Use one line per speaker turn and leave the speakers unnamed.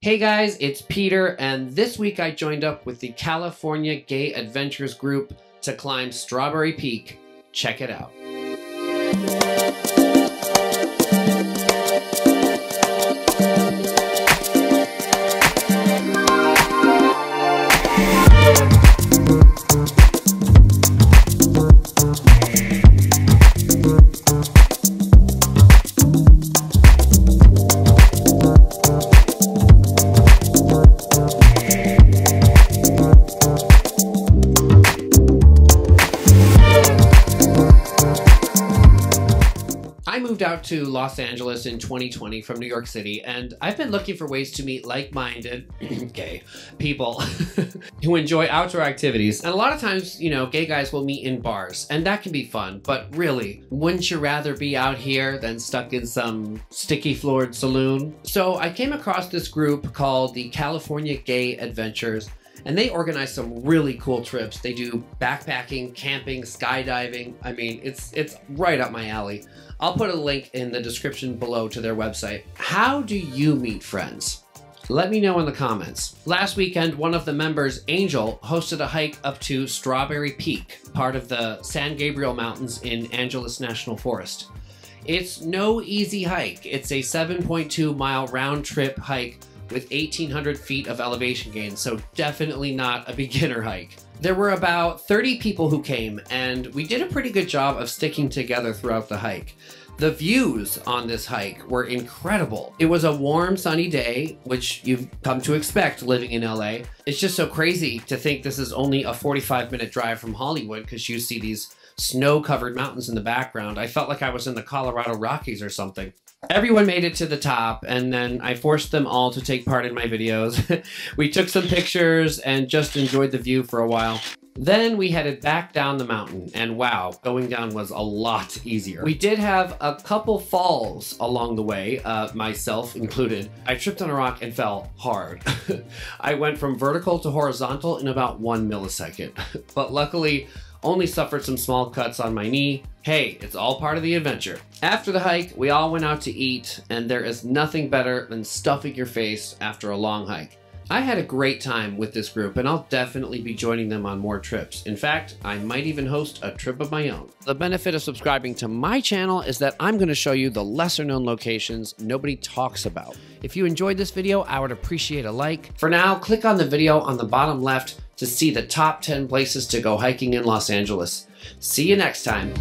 Hey guys, it's Peter, and this week I joined up with the California Gay Adventures group to climb Strawberry Peak. Check it out. I moved out to Los Angeles in 2020 from New York City, and I've been looking for ways to meet like-minded gay people who enjoy outdoor activities. And a lot of times, you know, gay guys will meet in bars, and that can be fun, but really, wouldn't you rather be out here than stuck in some sticky-floored saloon? So I came across this group called the California Gay Adventures, and they organize some really cool trips. They do backpacking, camping, skydiving. I mean, it's right up my alley. I'll put a link in the description below to their website. How do you meet friends? Let me know in the comments. Last weekend, one of the members, Angel, hosted a hike up to Strawberry Peak, part of the San Gabriel Mountains in Angeles National Forest. It's no easy hike. It's a 7.2 mile round trip hike with 1,800 feet of elevation gain, so definitely not a beginner hike. There were about 30 people who came, and we did a pretty good job of sticking together throughout the hike. The views on this hike were incredible. It was a warm, sunny day, which you've come to expect living in LA. It's just so crazy to think this is only a 45-minute drive from Hollywood, because you see these snow-covered mountains in the background. I felt like I was in the Colorado Rockies or something. Everyone made it to the top, and then I forced them all to take part in my videos. We took some pictures and just enjoyed the view for a while. Then we headed back down the mountain, and wow, going down was a lot easier. We did have a couple falls along the way, myself included. I tripped on a rock and fell hard. I went from vertical to horizontal in about 1 millisecond, but luckily, only suffered some small cuts on my knee. Hey, it's all part of the adventure. After the hike, we all went out to eat, and there is nothing better than stuffing your face after a long hike. I had a great time with this group, and I'll definitely be joining them on more trips. In fact, I might even host a trip of my own. The benefit of subscribing to my channel is that I'm going to show you the lesser known locations nobody talks about. If you enjoyed this video, I would appreciate a like. For now, click on the video on the bottom left to see the top 10 places to go hiking in Los Angeles. See you next time.